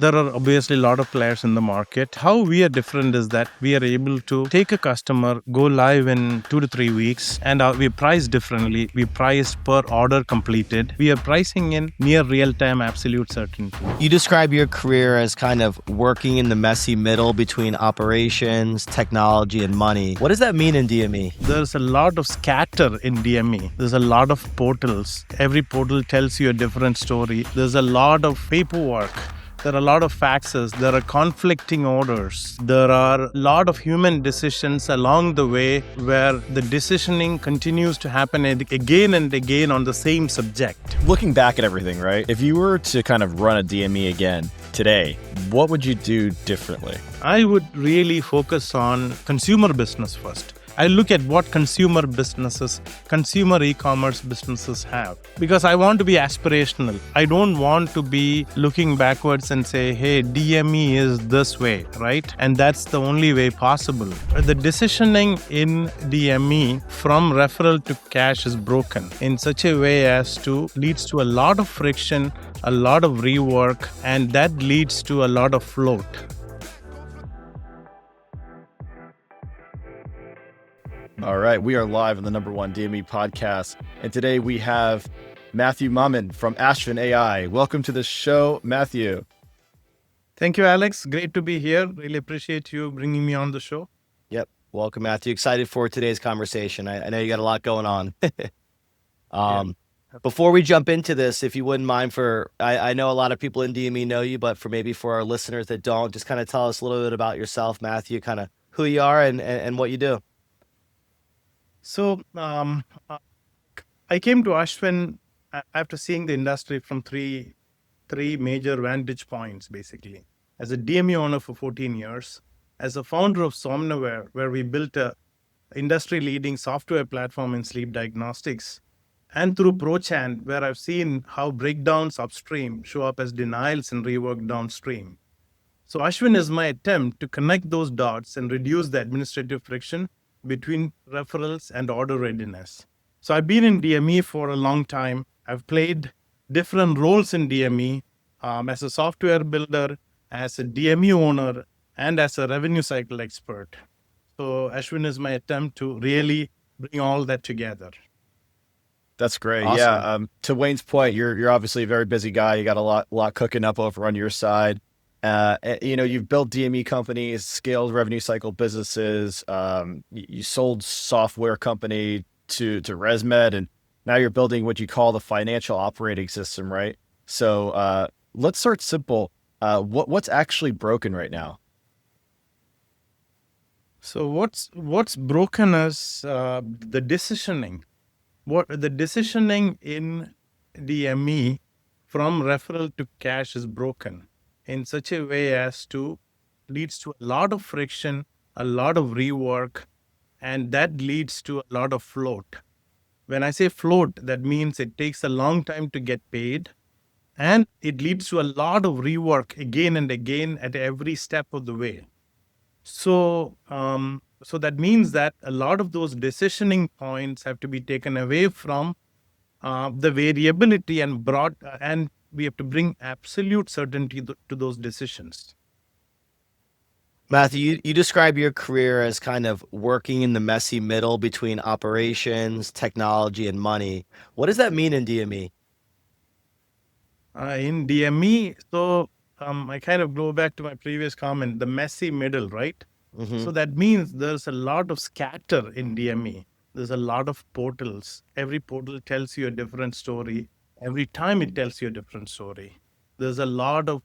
There are obviously a lot of players in the market. How we are different is that we are able to take a customer, go live in 2 to 3 weeks, and we price differently. We price per order completed. We are pricing in near real-time absolute certainty. You describe your career as kind of working in the messy middle between operations, technology, and money. What does that mean in DME? There's a lot of scatter in DME. There's a lot of portals. Every portal tells you a different story. There's a lot of paperwork. There are a lot of faxes. There are conflicting orders. There are a lot of human decisions along the way where the decisioning continues to happen again and again on the same subject. Looking back at everything, right? If you were to kind of run a DME again today, what would you do differently? I would really focus on consumer business first. I look at what consumer businesses, consumer e-commerce businesses have, because I want to be aspirational. I don't want to be looking backwards and say, hey, DME is this way, right? And that's the only way possible. The decisioning in DME from referral to cash is broken in such a way as to leads to a lot of friction, a lot of rework, and that leads to a lot of float. All right, we are live on the #1 DME podcast, and today we have Matthew Mammen from Ashwin AI. Welcome to the show, Mathew. Thank you, Alex. Great to be here. Really appreciate you bringing me on the show. Yep. Welcome, Matthew. Excited for today's conversation. I know you got a lot going on. Before we jump into this, if you wouldn't mind, I know a lot of people in DME know you, but for our listeners that don't, just kind of tell us a little bit about yourself, Matthew, kind of who you are and what you do. So I came to Ashwin after seeing the industry from three major vantage points, basically. As a DME owner for 14 years, as a founder of Somnoware, where we built a industry-leading software platform in sleep diagnostics, and through Prochant, where I've seen how breakdowns upstream show up as denials and rework downstream. So Ashwin is my attempt to connect those dots and reduce the administrative friction between referrals and order readiness. So I've been in DME for a long time. I've played different roles in DME as a software builder, as a DME owner, and as a revenue cycle expert. So Ashwin is my attempt to really bring all that together. That's great. Awesome. Yeah. To Wayne's point, you're obviously a very busy guy. You got a lot cooking up over on your side. You've built DME companies, scaled revenue cycle businesses. You sold software company to ResMed, and now you're building what you call the financial operating system, right? So let's start simple. What's actually broken right now? So what's broken is the decisioning. The decisioning in DME from referral to cash is broken in such a way as to leads to a lot of friction, a lot of rework, and that leads to a lot of float. When I say float, that means it takes a long time to get paid, and it leads to a lot of rework again and again at every step of the way. So that means that a lot of those decisioning points have to be taken away from the variability and we have to bring absolute certainty to those decisions. Matthew, you describe your career as kind of working in the messy middle between operations, technology, and money. What does that mean in DME? In DME, so I kind of go back to my previous comment, the messy middle, right? Mm-hmm. So that means there's a lot of scatter in DME. There's a lot of portals. Every portal tells you a different story. Every time it tells you a different story. There's a lot of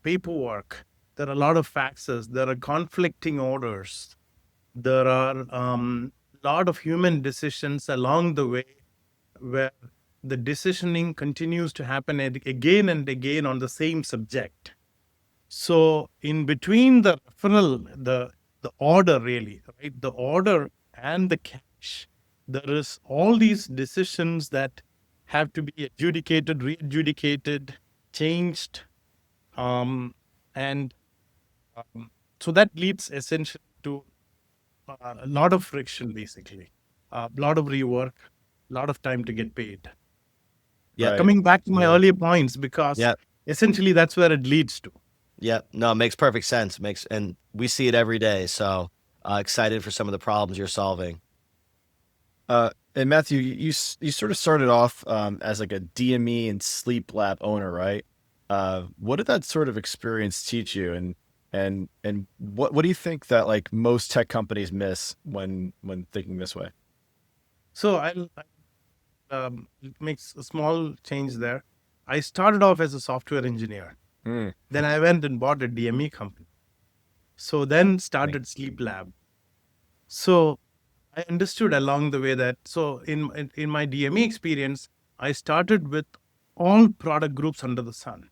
paperwork. There are a lot of faxes. There are conflicting orders. There are a lot of human decisions along the way where the decisioning continues to happen again and again on the same subject. So in between the referral, the order really, right? The order and the cash, there is all these decisions that have to be adjudicated, re-adjudicated, changed. So that leads essentially to a lot of friction, basically, a lot of rework, a lot of time to get paid. Yeah. Coming back to my earlier points, because essentially that's where it leads to. Yep. No, it makes perfect sense. And we see it every day. So excited for some of the problems you're solving. And Matthew, you sort of started off as like a DME and sleep lab owner, right? What did that sort of experience teach you, and what do you think that like most tech companies miss when thinking this way? So make a small change there. I started off as a software engineer. Mm, Then I went and bought a DME company. So then funny. started Sleep Lab. So I understood along the way that in my DME experience, I started with all product groups under the sun.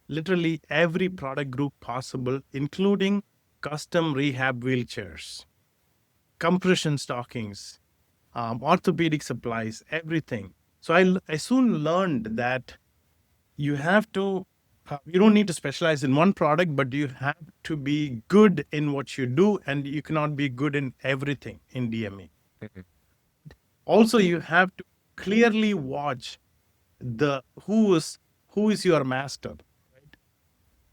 Literally every product group possible, including custom rehab wheelchairs, compression stockings, orthopedic supplies, everything. So I soon learned that you have to, you don't need to specialize in one product, but you have to be good in what you do, and you cannot be good in everything in DME. Mhm. Also, you have to clearly watch the who is your master, right?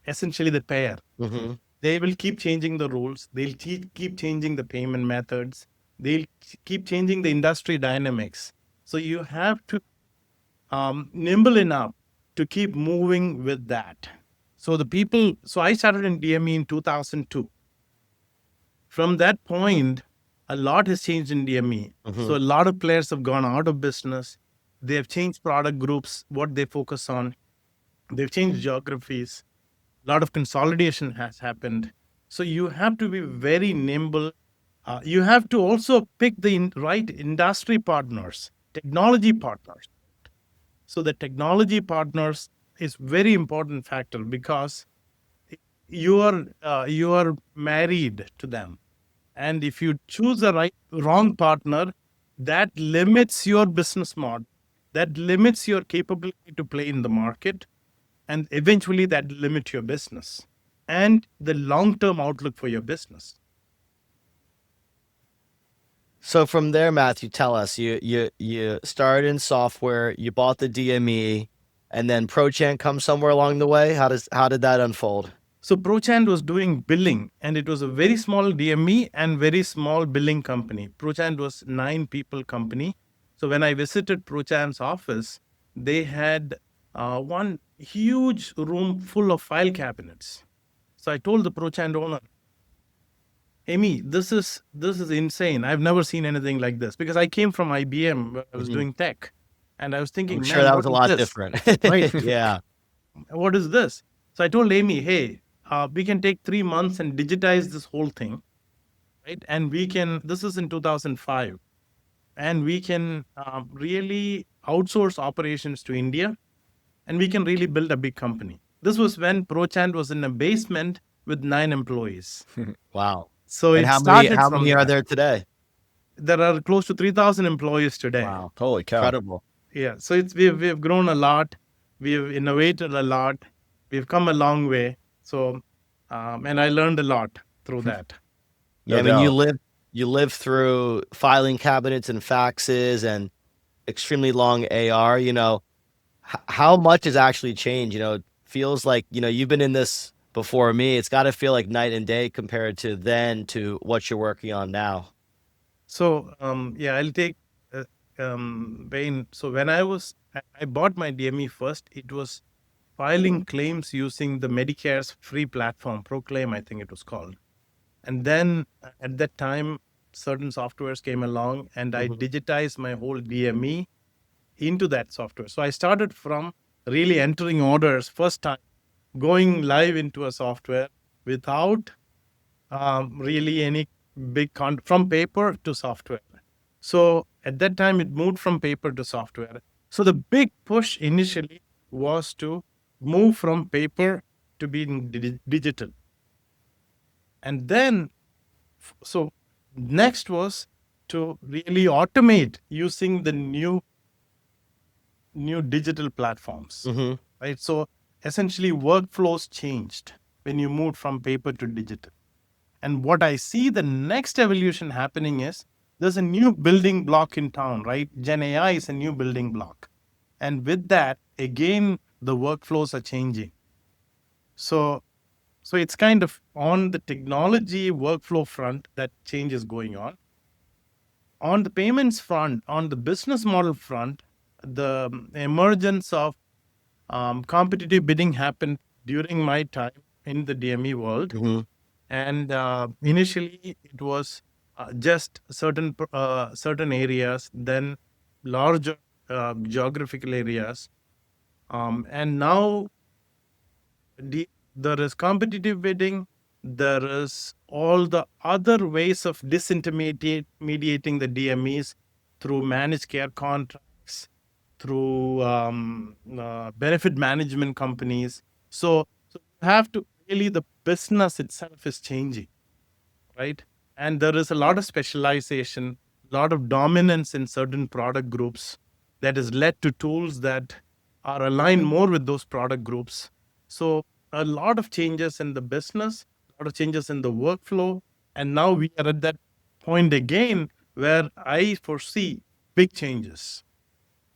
Essentially the payer. Hmm. They will keep changing the rules. They'll keep changing the payment methods. They'll keep changing the industry dynamics. So you have to nimble enough to keep moving with that. So I started in DME in 2002. From that point, a lot has changed in DME. Hmm. So a lot of players have gone out of business. They have changed product groups, what they focus on. They've changed geographies. A lot of consolidation has happened. So you have to be very nimble. You have to also pick the right industry partners, technology partners. So the technology partners is very important factor because you are married to them, and if you choose the wrong partner, that limits your business model, that limits your capability to play in the market, and eventually that limit your business and the long term outlook for your business. So from there, Matthew, tell us, you started in software, you bought the DME, and then Prochant comes somewhere along the way. How did that unfold? So Prochant was doing billing, and it was a very small DME and very small billing company. Prochant was 9 people company. So when I visited Prochant's office, they had one huge room full of file cabinets. So I told the Prochant owner, Amy, this is insane. I've never seen anything like this, because I came from IBM where I was Hmm. doing tech, and I was I'm thinking, sure man, that was what a is lot this? different. Right? Yeah. What is this? So I told Amy, hey, we can take 3 months and digitize this whole thing, right? And we can. This is in 2005, and we can really outsource operations to India, and we can really build a big company. This was when Prochant was in a basement with 9 employees. Wow. So And it started how from many are there. there today? There are close to 3,000 employees today. Wow. Holy cow! Incredible. Yeah, so we've grown a lot. We've innovated a lot. We've come a long way. So, and I learned a lot through that. Yeah, No I mean, doubt. you lived through filing cabinets and faxes and extremely long AR. How much has actually changed? It feels like, you've been in this before me. It's got to feel like night and day compared to then to what you're working on now. So, yeah, I'll take Bain. So when I bought my DME first, it was filing claims using the Medicare's free platform, Proclaim, I think it was called. And then at that time, certain softwares came along, and I Hmm. digitized my whole DME into that software. So I started from really entering orders first time, going live into a software without really any from paper to software. So at that time, it moved from paper to software. So the big push initially was to move from paper to being digital. And then, so next was to really automate using the new digital platforms, Hmm. right? So essentially, workflows changed when you moved from paper to digital. And what I see the next evolution happening is there's a new building block in town, right? Gen AI is a new building block. And with that, again, the workflows are changing. So So it's kind of on the technology workflow front that change is going on. On the payments front, on the business model front, the emergence of competitive bidding happened during my time in the DME world. Hmm. And initially, it was just certain areas, then larger geographical areas. And now there is competitive bidding. There is all the other ways of disintermediating the DMEs through managed care contracts, through benefit management companies. So you have to really, the business itself is changing, right? And there is a lot of specialization, a lot of dominance in certain product groups that has led to tools that are aligned more with those product groups. So a lot of changes in the business, a lot of changes in the workflow, and now we are at that point again where I foresee big changes.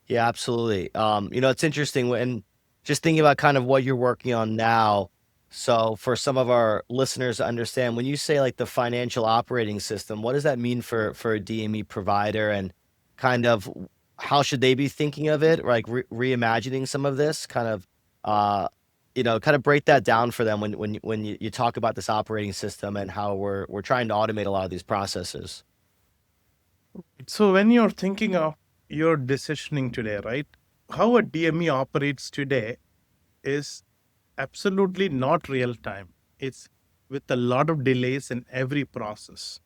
Yeah, absolutely. It's interesting when just thinking about kind of what you're working on now. So for some of our listeners to understand, when you say like the financial operating system, what does that mean for a DME provider, and kind of how should they be thinking of it? Like reimagining some of this kind of, kind of break that down for them when you talk about this operating system and how we're trying to automate a lot of these processes. So when you're thinking of your decisioning today, right? How a DME operates today is absolutely not real time. It's with a lot of delays in every process.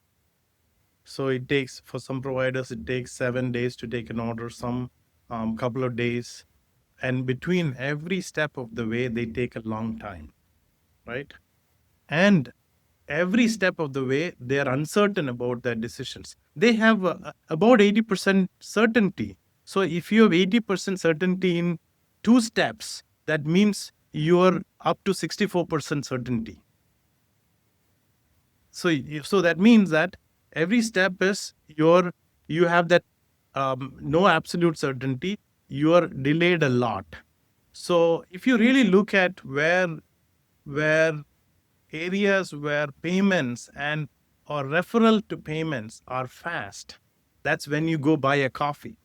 So it takes, for some providers, it takes 7 days to take an order, some couple of days. And between every step of the way, they take a long time, right? And every step of the way, they are uncertain about their decisions. They have about 80% certainty. So if you have 80% certainty in two steps, that means you're up to 64% certainty. So that means that every step is you have that no absolute certainty. You are delayed a lot. So if you really look at where areas where payments and or referral to payments are fast, that's when you go buy a coffee,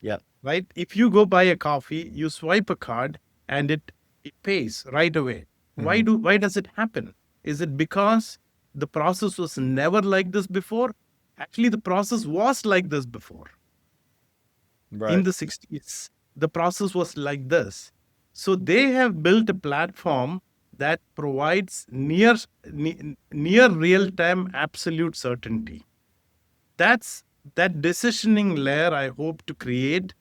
Yep. right? If you go buy a coffee, you swipe a card and it pays right away. Mhm. Why does it happen? Is it because the process was never like this before? Actually, the process was like this before. In Right. the 60s, the process was like this. So they have built a platform that provides near real time absolute certainty. That's that decisioning layer I hope to create,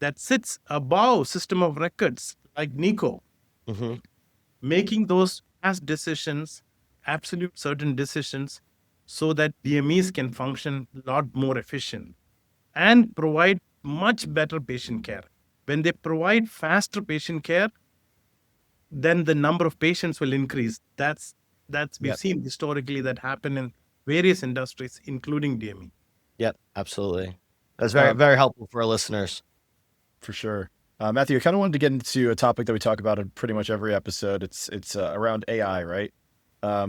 that sits above system of records like Nico, Hmm. making those fast decisions, absolute certain decisions, so that DMEs can function a lot more efficient and provide much better patient care. When they provide faster patient care, then the number of patients will increase. That's we've Yep. seen historically that happen in various industries, including DME. Yep. Absolutely. That's very, Um, very helpful for our listeners. for sure. Matthew, I kind of wanted to get into a topic that we talk about in pretty much every episode. It's around AI, right? A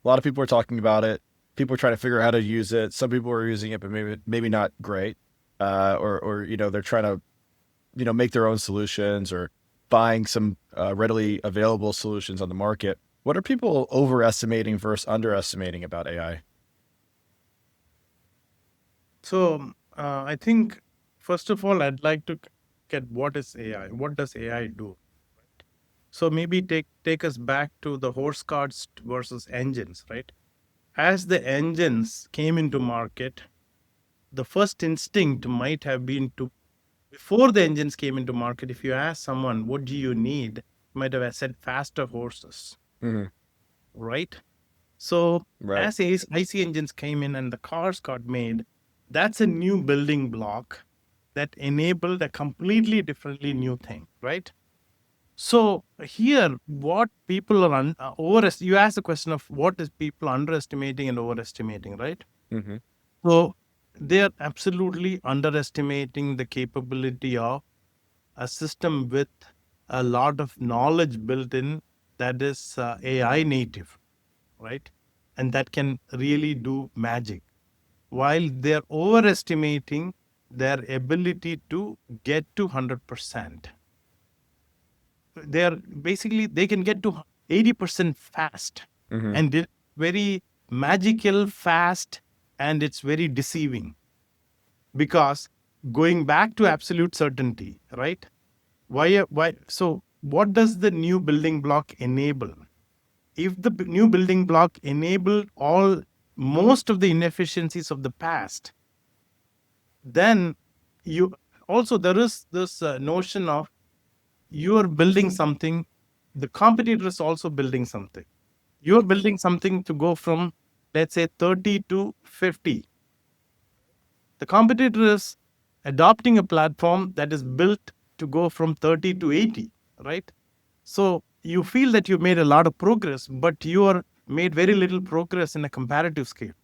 lot of people are talking about it. People are trying to figure out how to use it. Some people are using it, but maybe not great. Or they're trying to make their own solutions or buying some readily available solutions on the market. What are people overestimating versus underestimating about AI? So I think first of all, I'd like to get what is AI? What does AI do? So maybe take us back to the horse carts versus engines, right? As the engines came into market, the first instinct might have been to, before the engines came into market, if you ask someone, what do you need? Might have said faster horses, Hmm. right? So Right. as IC engines came in and the cars got made, that's a new building block that enabled a completely differently new thing, right? So here, what people are you asked the question of what is people underestimating and overestimating, right? Hmm. So they are absolutely underestimating the capability of a system with a lot of knowledge built in that is AI native, right? And that can really do magic, while they're overestimating their ability to get to 100%. They're basically, they can get to 80% fast, Mm-hmm. and it's very magical fast, and it's very deceiving, because going back to absolute certainty, right? Why so what does the new building block enable? If the new building block enabled all most of the inefficiencies of the past, then you also, there is this notion of, you are building something, the competitor is also building something. You're building something to go from, let's say, 30 to 50. The competitor is adopting a platform that is built to go from 30 to 80, right? So you feel that you made a lot of progress, but you are made very little progress in a comparative scale.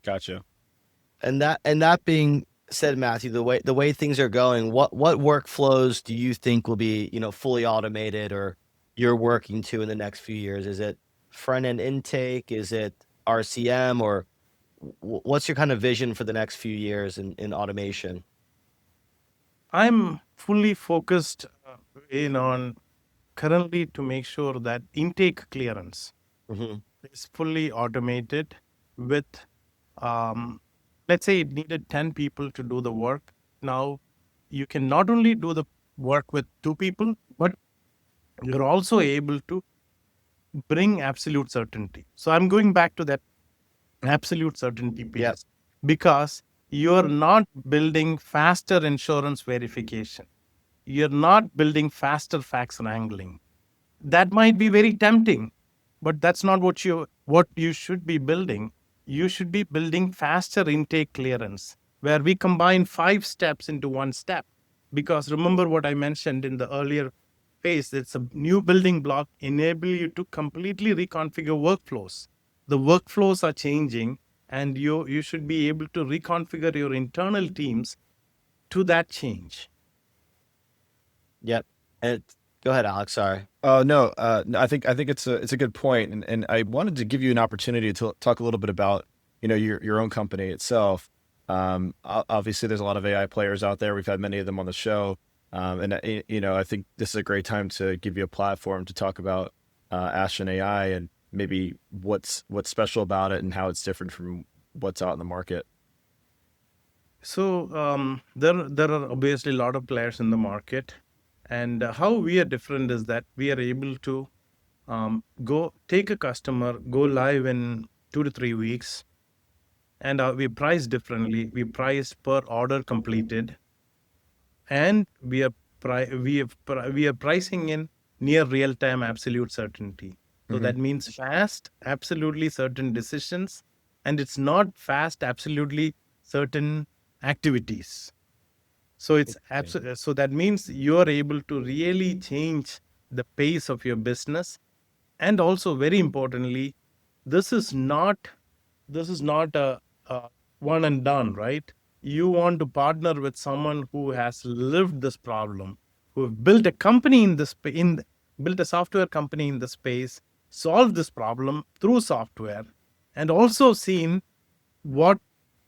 Gotcha. And that being said, Matthew, the way things are going, what workflows do you think will be, fully automated, or you're working to in the next few years? Is it front end intake? Is it RCM? Or what's your kind of vision for the next few years in automation? I'm fully focused in on currently to make sure that intake clearance Hmm. is fully automated with, um, let's say it needed 10 people to do the work. Now you can not only do the work with 2 people, but you're also able to bring absolute certainty. So I'm going back to that absolute certainty Yep. piece, because you're not building faster insurance verification. You're not building faster fax wrangling. That might be very tempting, but that's not what you should be building. You should be building faster intake clearance, where we combine 5 steps into one step. Because remember what I mentioned in the earlier phase, it's a new building block enable you to completely reconfigure workflows. The workflows are changing, and you should be able to reconfigure your internal teams to that change. Yep. And go ahead, Alex. Sorry. Oh no, no, I think it's a good point, and I wanted to give you an opportunity to talk a little bit about your own company itself. Obviously, there's a lot of AI players out there. We've had many of them on the show, and I think this is a great time to give you a platform to talk about Ashwin AI and maybe what's special about it and how it's different from what's out in the market. So there are obviously a lot of players in the market, and how we are different is that we are able to go take a customer, go live in 2 to 3 weeks, and we price differently. We price per order completed, and we are pricing in near real time absolute certainty. So Mm-hmm. that means fast, absolutely certain decisions, and it's not fast, absolutely certain activities. So it's Okay. so that means you are able to really change the pace of your business. And also, very importantly, this is not a one and done, right? You want to partner with someone who has lived this problem, who have built a company in this built a software company in the space, solved this problem through software, and also seen what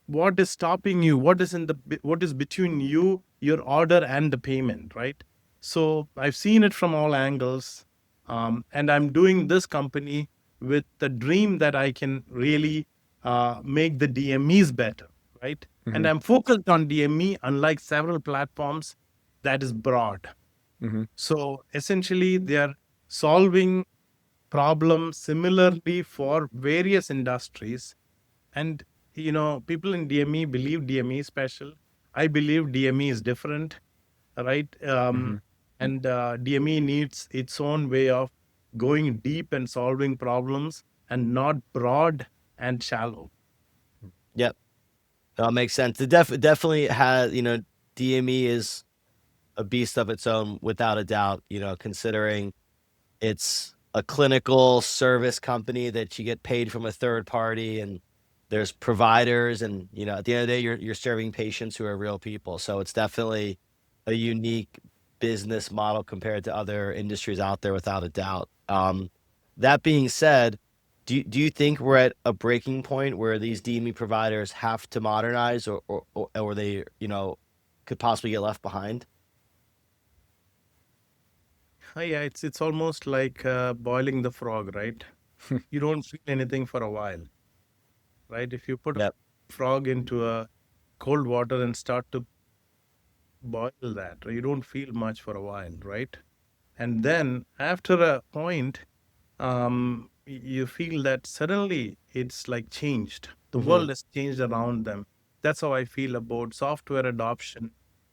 what is stopping you, what is between you, your order, and the payment, right? So I've seen it from all angles, and I'm doing this company with the dream that I can really make the DMEs better, right? Mm-hmm. And I'm focused on DME, unlike several platforms, that is broad. Mm-hmm. So essentially they are solving problems similarly for various industries. And people in DME believe DME is special. I believe DME is different, right? Mm-hmm. And DME needs its own way of going deep and solving problems, and not broad and shallow. Yep. That makes sense. It definitely has, DME is a beast of its own, without a doubt, considering it's a clinical service company that you get paid from a third party, and there's providers, and at the end of the day, you're serving patients who are real people. So it's definitely a unique business model compared to other industries out there, without a doubt. That being said, do you think we're at a breaking point where these DME providers have to modernize, or they, could possibly get left behind? Yeah, it's almost like boiling the frog, right? You don't feel anything for a while, right? If you put a Yep. frog into a cold water and start to boil that, you don't feel much for a while, right? And then after a point, you feel that suddenly it's like changed. The Hmm. world has changed around them. That's how I feel about software adoption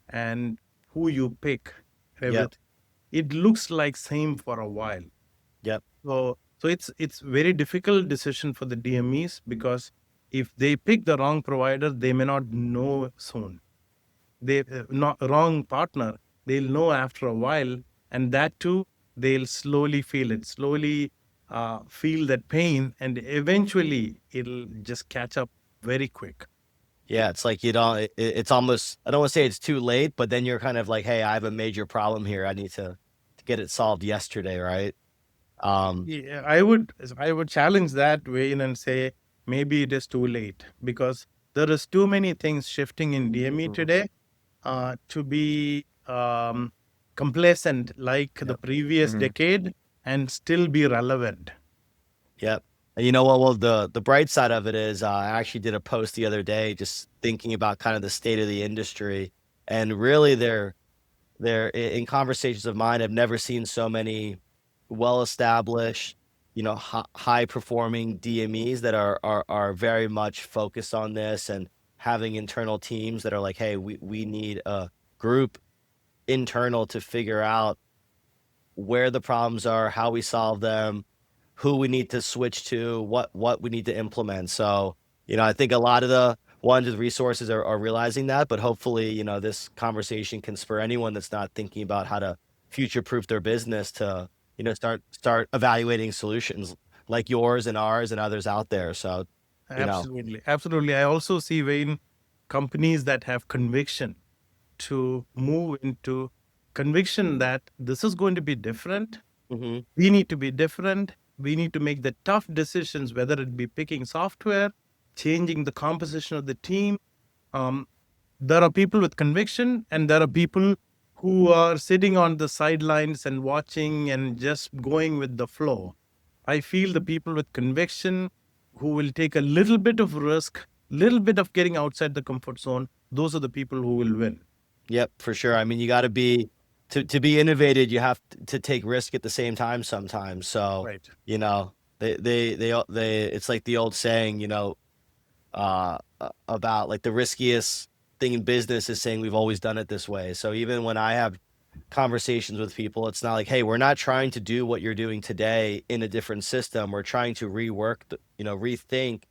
and who you pick, Yep. everything. It looks like same for a while. Yep. So it's very difficult decision for the DMEs, because if they pick the wrong provider, they may not know soon. They not wrong partner, they'll know after a while, and that too they'll slowly feel it, slowly feel that pain, and eventually it'll just catch up very quick. Yeah, it's like you don't. It's almost. I don't want to say it's too late, but then you're kind of like, hey, I have a major problem here. I need to get it solved yesterday, right? Um, Yeah, I would challenge that way in and say maybe it is too late, because there is too many things shifting in DME Mhm. today to be complacent like the Yep. previous Mhm. decade and still be relevant. Yep. And you know what? Well, the bright side of it is, I actually did a post the other day, just thinking about kind of the state of the industry, and really, in conversations of mine, I've never seen so many well-established, high-performing DMEs that are very much focused on this, and having internal teams that are like, hey, we need a group internal to figure out where the problems are, how we solve them, who we need to switch to, what we need to implement. So, I think a lot of the ones with resources are realizing that, but hopefully, this conversation can spur anyone that's not thinking about how to future proof their business to, start evaluating solutions like yours and ours and others out there. So, you know, Absolutely. Absolutely. I also see when companies that have conviction to move into conviction that this is going to be different. mhm, We need to be different. We need to make the tough decisions, whether it be picking software, changing the composition of the team. Um, there are people with conviction, and there are people who are sitting on the sidelines and watching and just going with the flow. I feel the people with conviction who will take a little bit of risk, little bit of getting outside the comfort zone, those are the people who will win. yep, for sure. I mean, you got to be to be innovated. You have to take risk at the same time sometimes. So, Right. it's like the old saying, about like the riskiest thing in business is saying we've always done it this way. So even when I have conversations with people, it's not like, hey, we're not trying to do what you're doing today in a different system. We're trying to rework, rethink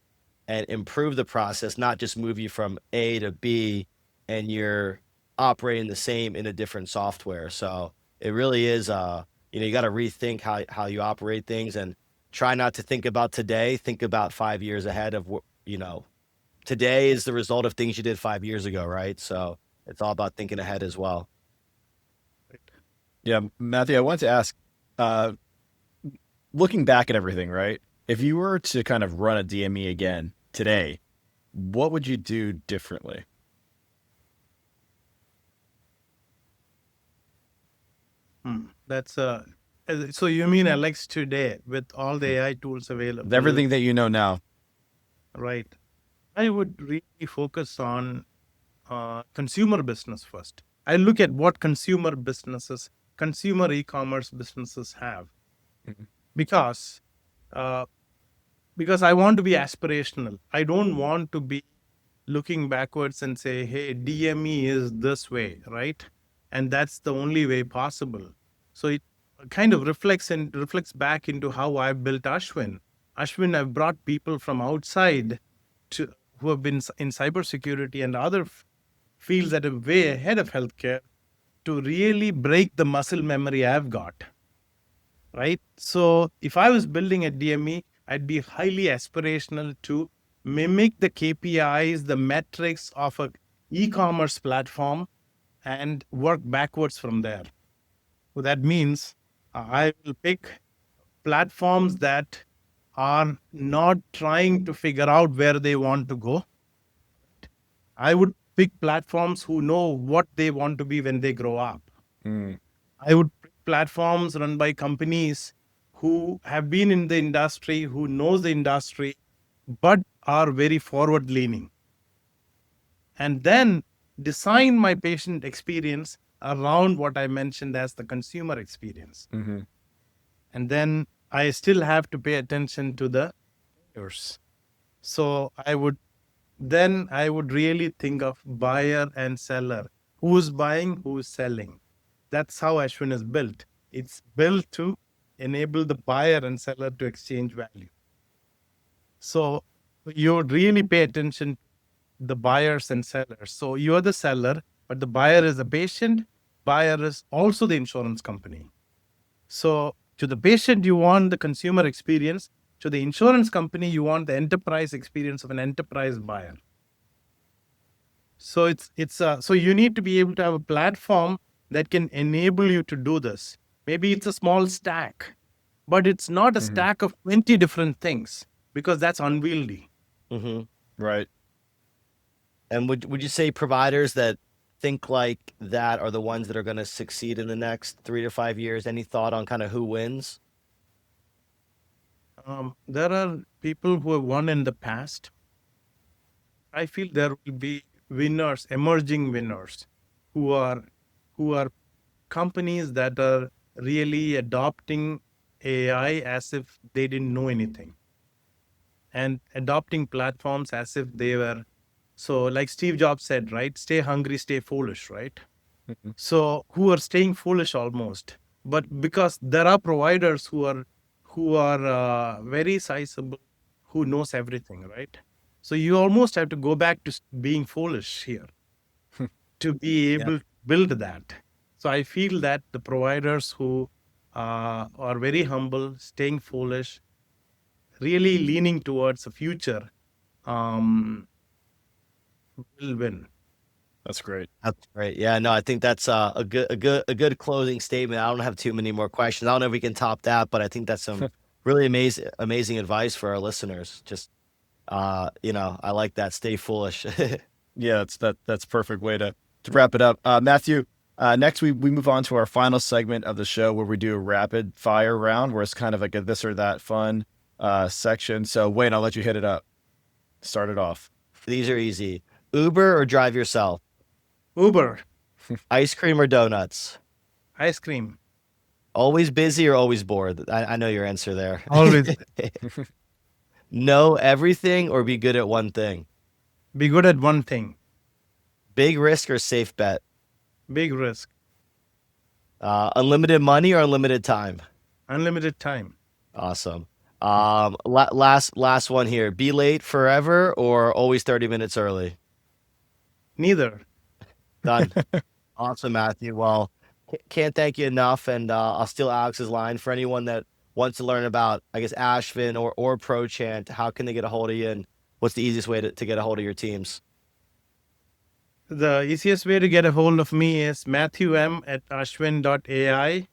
and improve the process, not just move you from A to B and you're operating the same in a different software. So it really is, you got to rethink how you operate things, and try not to think about today, think about 5 years ahead of what, today is the result of things you did 5 years ago, right? So it's all about thinking ahead as well. Yeah, Matthew, I wanted to ask, uh, looking back at everything, right? If you were to kind of run a DME again today, what would you do differently? That's so you mean Alex today with all the AI tools With available, everything that you know now. right? I would really focus on consumer business first. I look at what consumer e-commerce businesses have, Mhm. because uh, because I want to be aspirational. I don't want to be looking backwards and say, hey, DME is this way, right? And that's the only way possible. So it kind of reflects back into how I built Ashwin. Ashwin, I've brought people from outside to who have been in cybersecurity and other fields that are way ahead of healthcare to really break the muscle memory I've got, right? So if I was building a DME, I'd be highly aspirational to mimic the KPIs, the metrics of a e-commerce platform, and work backwards from there. So that means I will pick platforms that are not trying to figure out where they want to go. I would pick platforms who know what they want to be when they grow up. Mm, I would pick platforms run by companies who have been in the industry, who knows the industry, but are very forward leaning. And then design my patient experience around what I mentioned as the consumer experience. hmm And then I still have to pay attention to the vendors. So I would really think of buyer and seller. Who's buying, who's selling. That's how Ashwin is built. It's built to enable the buyer and seller to exchange value. So you would really pay attention to the buyers and sellers. So you're the seller, but the buyer is the patient. Buyer is also the insurance company. So to the patient, you want the consumer experience. To the insurance company, you want the enterprise experience of an enterprise buyer. So so you need to be able to have a platform that can enable you to do this. Maybe it's a small stack, but it's not a hmm stack of 20 different things because that's unwieldy. Hmm. Right. And would you say providers that think like that are the ones that are going to succeed in the next 3 to 5 years? Any thought on kind of who wins? There are people who have won in the past. I feel there will be winners, emerging winners, who are who are companies that are really adopting AI as if they didn't know anything and adopting platforms as if they were. So, like Steve Jobs said, right? Stay hungry, stay foolish, right? hmm So, who are staying foolish almost, but because there are providers who are very sizable, who knows everything, right? So you almost have to go back to being foolish here to be Yeah. able to build that. So I feel that the providers who are very humble, staying foolish, really leaning towards a future, um, will win. That's great. That's great. Yeah, no, I think that's a good closing statement. I don't have too many more questions. I don't know if we can top that, but I think that's some really amazing advice for our listeners. Just I like that. Stay foolish. Yeah, that's a perfect way to wrap it up. Matthew, next we move on to our final segment of the show where we do a rapid fire round where it's kind of like a this or that fun section. So Wayne, I'll let you hit it up. Start it off. These are easy. Uber or drive yourself? Uber, Ice cream or donuts? ice cream, Always busy or always bored? I know your answer there. always Know everything or be good at one thing? be good at one thing. Big risk or safe bet? Big risk, Unlimited money or unlimited time? unlimited time. Awesome. Last one here. Be late forever or always 30 minutes early? Neither. Done. Awesome, Matthew. Well, can't thank you enough. And I'll steal Alex's line for anyone that wants to learn about, I guess, Ashvin or Prochant. How can they get a hold of you? And what's the easiest way to get a hold of your teams? The easiest way to get a hold of me is Matthew M at Ashwin.ai.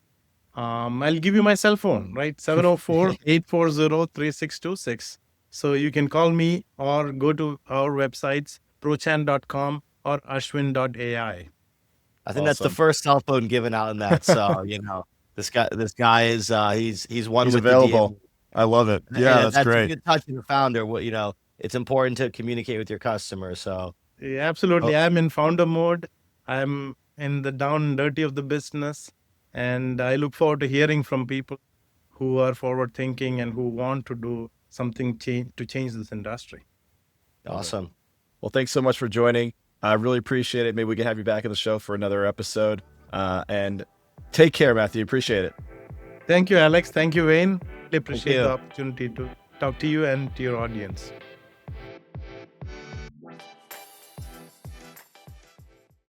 I'll give you my cell phone, right? 704-840-3626. So you can call me or go to our websites, prochant.com or ashwin.ai. I think that's the Awesome. first cell phone given out in that. So, this guy is he's one He's with the available. DME. I love it. Yeah, And that's that's a great. good touch of the founder. It's important to communicate with your customers. So, Yeah, absolutely. I'm in founder mode. I'm in the down and dirty of the business. And I look forward to hearing from people who are forward thinking and who want to do something to change this industry. awesome. Well, thanks so much for joining. I really appreciate it. Maybe we can have you back on the show for another episode. And take care, Matthew. Appreciate it. Thank you, Alex. Thank you, Wayne. Really Thank appreciate you. the opportunity to talk to you and to your audience.